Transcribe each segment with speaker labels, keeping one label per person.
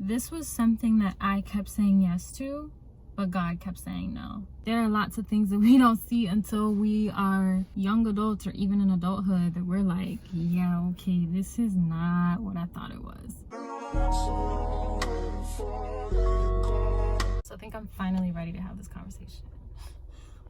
Speaker 1: this was something that I kept saying yes to, but God kept saying no. There are lots of things that we don't see until we are young adults or even in adulthood that we're like, yeah, okay, this is not what I thought it was. So I think I'm finally ready to have this conversation,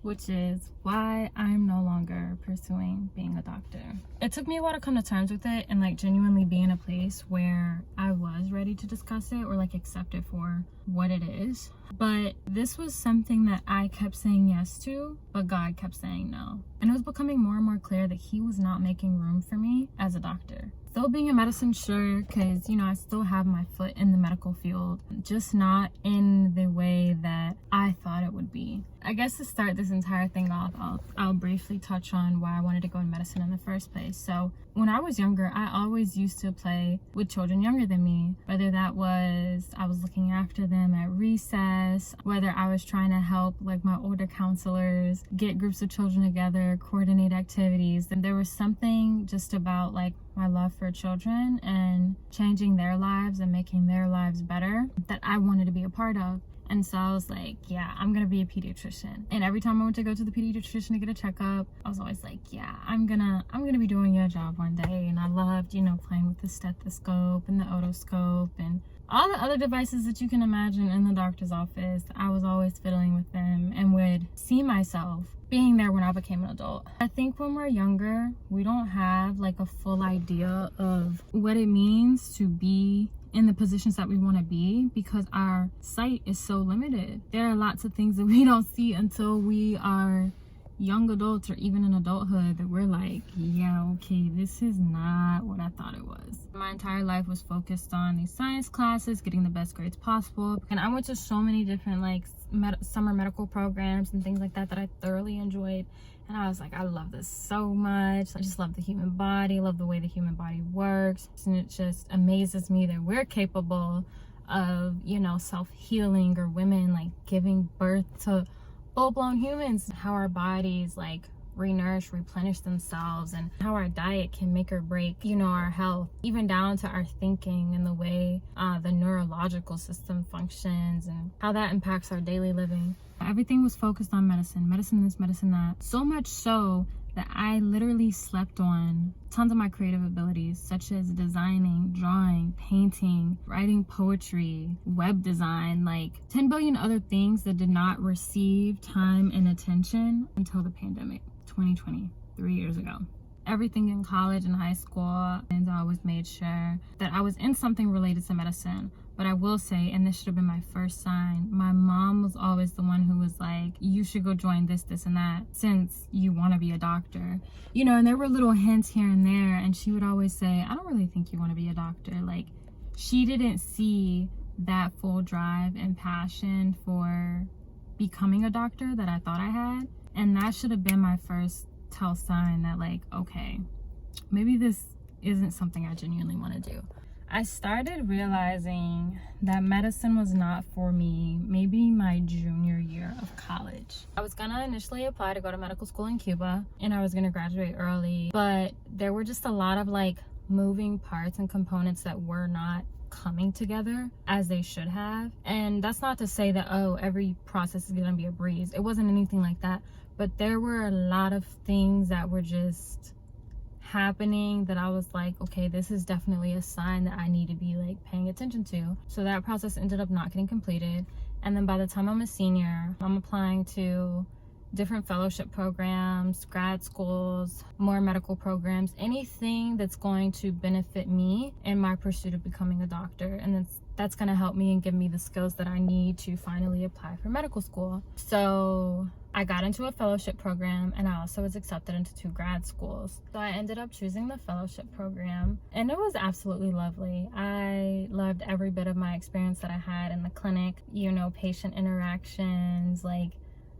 Speaker 1: which is why I'm no longer pursuing being a doctor. It took me a while to come to terms with it and like genuinely be in a place where I was ready to discuss it or like accept it for what it is. But this was something that I kept saying yes to, but God kept saying no. And it was becoming more and more clear that he was not making room for me as a doctor. Still being in medicine, sure, because, you know, I still have my foot in the medical field, just not in the way that I thought it would be. I guess to start this entire thing off, I'll briefly touch on why I wanted to go in medicine in the first place. So when I was younger, I always used to play with children younger than me, whether that was I was looking after them at recess, whether I was trying to help like my older counselors get groups of children together, coordinate activities. And there was something just about like my love for children and changing their lives and making their lives better that I wanted to be a part of. And so I was like, yeah, I'm gonna be a pediatrician. And every time I went to go to the pediatrician to get a checkup, I was always like, yeah, I'm gonna be doing your job one day. And I loved, you know, playing with the stethoscope and the otoscope and all the other devices that you can imagine in the doctor's office. I was always fiddling with them and would see myself being there when I became an adult. I think when we're younger, we don't have like a full idea of what it means to be in the positions that we want to be because our sight is so limited. There are lots of things that we don't see until we are young adults or even in adulthood that we're like, yeah, okay, this is not what I thought it was. My entire life was focused on these science classes, getting the best grades possible. And I went to so many different like summer medical programs and things like that that I thoroughly enjoyed. And I was like, I love this so much. I just love the human body, love the way the human body works. And it just amazes me that we're capable of, you know, self-healing or women like giving birth to full-blown humans, how our bodies like renourish, replenish themselves, and how our diet can make or break, you know, our health, even down to our thinking and the way the neurological system functions and how that impacts our daily living. Everything was focused on medicine this, medicine that, so much so that I literally slept on tons of my creative abilities, such as designing, drawing, painting, writing poetry, web design, like 10 billion other things that did not receive time and attention until the pandemic, 2020, 3 years ago. Everything in college and high school, and I always made sure that I was in something related to medicine. But I will say, and this should have been my first sign, my mom was always the one who was like, you should go join this, and that, since you want to be a doctor. You know, and there were little hints here and there, and she would always say, I don't really think you want to be a doctor. Like, she didn't see that full drive and passion for becoming a doctor that I thought I had. And that should have been my first tell sign that like, okay, maybe this isn't something I genuinely want to do. I started realizing that medicine was not for me maybe my junior year of college. I was gonna initially apply to go to medical school in Cuba and I was gonna graduate early, but there were just a lot of like moving parts and components that were not coming together as they should have. And that's not to say that, oh, every process is gonna be a breeze. It wasn't anything like that, but there were a lot of things that were just happening that I was like, okay, this is definitely a sign that I need to be like paying attention to. So that process ended up not getting completed. And then by the time I'm a senior, I'm applying to different fellowship programs, grad schools, more medical programs, anything that's going to benefit me in my pursuit of becoming a doctor. And that's going to help me and give me the skills that I need to finally apply for medical school. So I got into a fellowship program and I also was accepted into 2 grad schools. So I ended up choosing the fellowship program and it was absolutely lovely. I loved every bit of my experience that I had in the clinic, you know, patient interactions. Like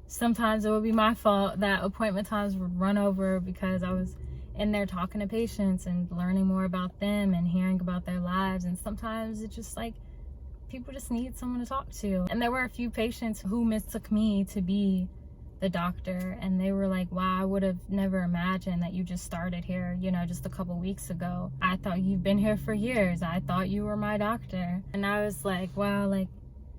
Speaker 1: sometimes it would be my fault that appointment times would run over because I was in there talking to patients and learning more about them and hearing about their lives. And sometimes it's just like people just need someone to talk to. And there were a few patients who mistook me to be the the doctor, and they were like, wow, I would have never imagined that you just started here, you know, just a couple weeks ago. I thought you've been here for years. I thought you were my doctor. And I was like, wow, like,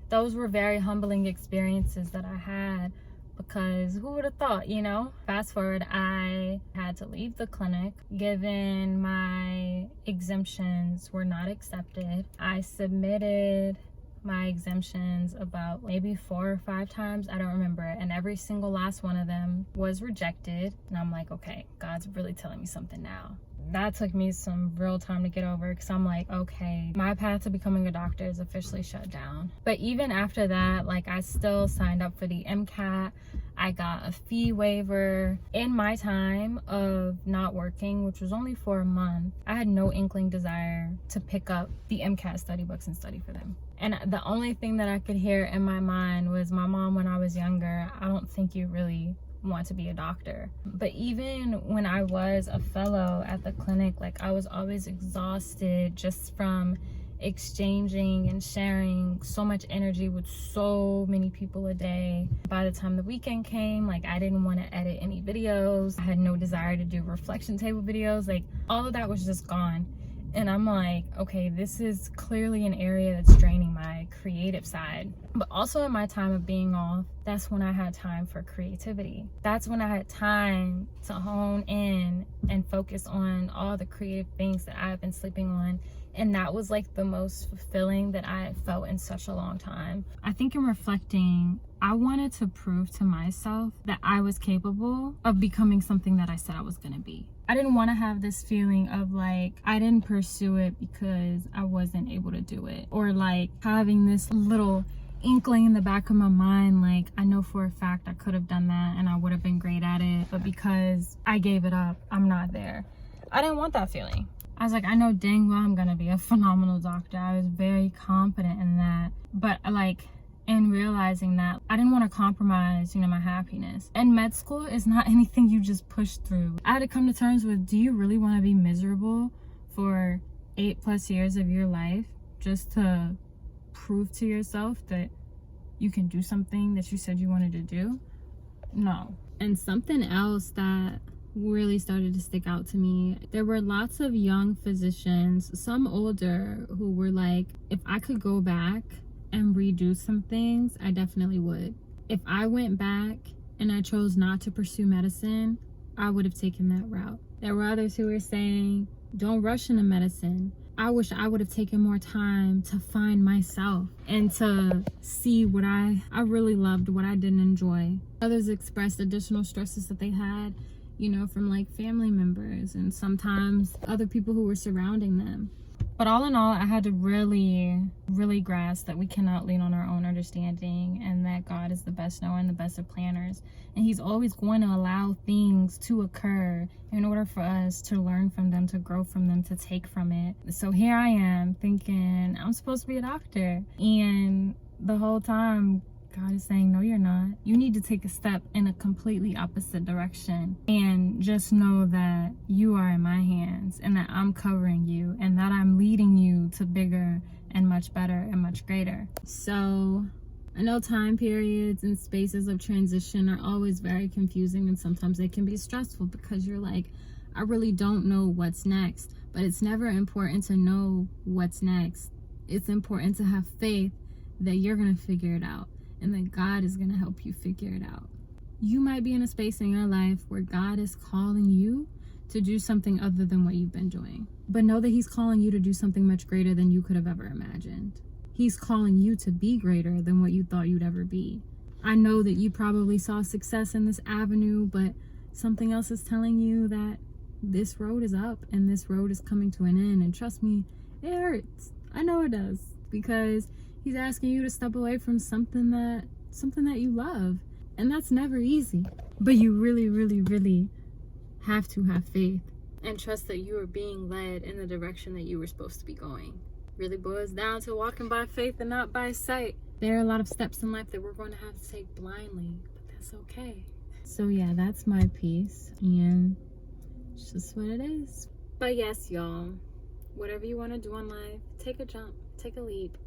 Speaker 1: those were very humbling experiences that I had, because who would have thought, you know? Fast forward, I had to leave the clinic given my exemptions were not accepted. I submitted my exemptions about maybe 4 or 5 times, I don't remember, and every single last one of them was rejected. And I'm like, okay, God's really telling me something now. That took me some real time to get over, because I'm like, okay, my path to becoming a doctor is officially shut down. But even after that, like, I still signed up for the MCAT. I got a fee waiver. In my time of not working, which was only for a month, I had no inkling desire to pick up the MCAT study books and study for them. And the only thing that I could hear in my mind was my mom when I was younger, I don't think you really want to be a doctor. But even when I was a fellow at the clinic, like, I was always exhausted just from exchanging and sharing so much energy with so many people a day. By the time the weekend came, like, I didn't want to edit any videos. I had no desire to do reflection table videos. Like, all of that was just gone. And I'm like, okay, this is clearly an area that's draining my creative side. But also in my time of being off, that's when I had time for creativity. That's when I had time to hone in and focus on all the creative things that I've been sleeping on. And that was like the most fulfilling that I had felt in such a long time. I think in reflecting, I wanted to prove to myself that I was capable of becoming something that I said I was gonna be. I didn't want to have this feeling of like, I didn't pursue it because I wasn't able to do it. Or like having this little inkling in the back of my mind, like, I know for a fact I could have done that and I would have been great at it, but because I gave it up, I'm not there. I didn't want that feeling. I was like, I know dang well I'm gonna be a phenomenal doctor. I was very confident in that. But like, in realizing that, I didn't want to compromise, you know, my happiness. And med school is not anything you just push through. I had to come to terms with, do you really want to be miserable for 8+ years of your life just to prove to yourself that you can do something that you said you wanted to do? No. And something else that really started to stick out to me, there were lots of young physicians, some older, who were like, if I could go back and redo some things, I definitely would. If I went back and I chose not to pursue medicine, I would have taken that route. There were others who were saying, don't rush into medicine. I wish I would have taken more time to find myself and to see what I really loved, what I didn't enjoy. Others expressed additional stresses that they had, you know, from like family members and sometimes other people who were surrounding them. But all in all, I had to really, really grasp that we cannot lean on our own understanding and that God is the best knower and the best of planners. And he's always going to allow things to occur in order for us to learn from them, to grow from them, to take from it. So here I am thinking I'm supposed to be a doctor. And the whole time, God is saying, no, you're not. You need to take a step in a completely opposite direction and just know that you are in my hands and that I'm covering you and that I'm leading you to bigger and much better and much greater. So I know time periods and spaces of transition are always very confusing, and sometimes they can be stressful because you're like, I really don't know what's next. But it's never important to know what's next. It's important to have faith that you're going to figure it out, and that God is going to help you figure it out. You might be in a space in your life where God is calling you to do something other than what you've been doing. But know that he's calling you to do something much greater than you could have ever imagined. He's calling you to be greater than what you thought you'd ever be. I know that you probably saw success in this avenue, but something else is telling you that this road is up and this road is coming to an end. And trust me, it hurts. I know it does, because he's asking you to step away from something that you love. And that's never easy. But you really, really, really have to have faith and trust that you are being led in the direction that you were supposed to be going. Really boils down to walking by faith and not by sight. There are a lot of steps in life that we're going to have to take blindly, but that's okay. So yeah, that's my piece, and it's just what it is. But yes, y'all, whatever you want to do in life, take a jump, take a leap.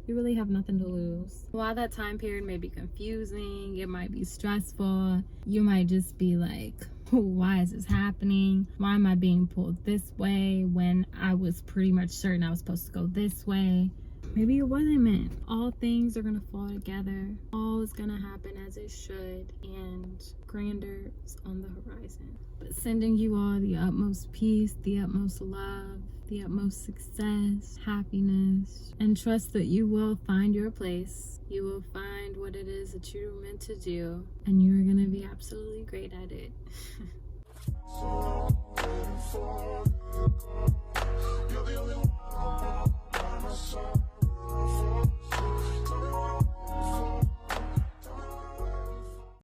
Speaker 1: You really have nothing to lose. While that time period may be confusing, it might be stressful, you might just be like, why is this happening? Why am I being pulled this way when I was pretty much certain I was supposed to go this way? Maybe it wasn't meant. All things are gonna fall together. All is gonna happen as it should, and grander is on the horizon. But sending you all the utmost peace, the utmost love, the utmost success, happiness, and trust that you will find your place. You will find what it is that you're meant to do, and you're gonna be absolutely great at it.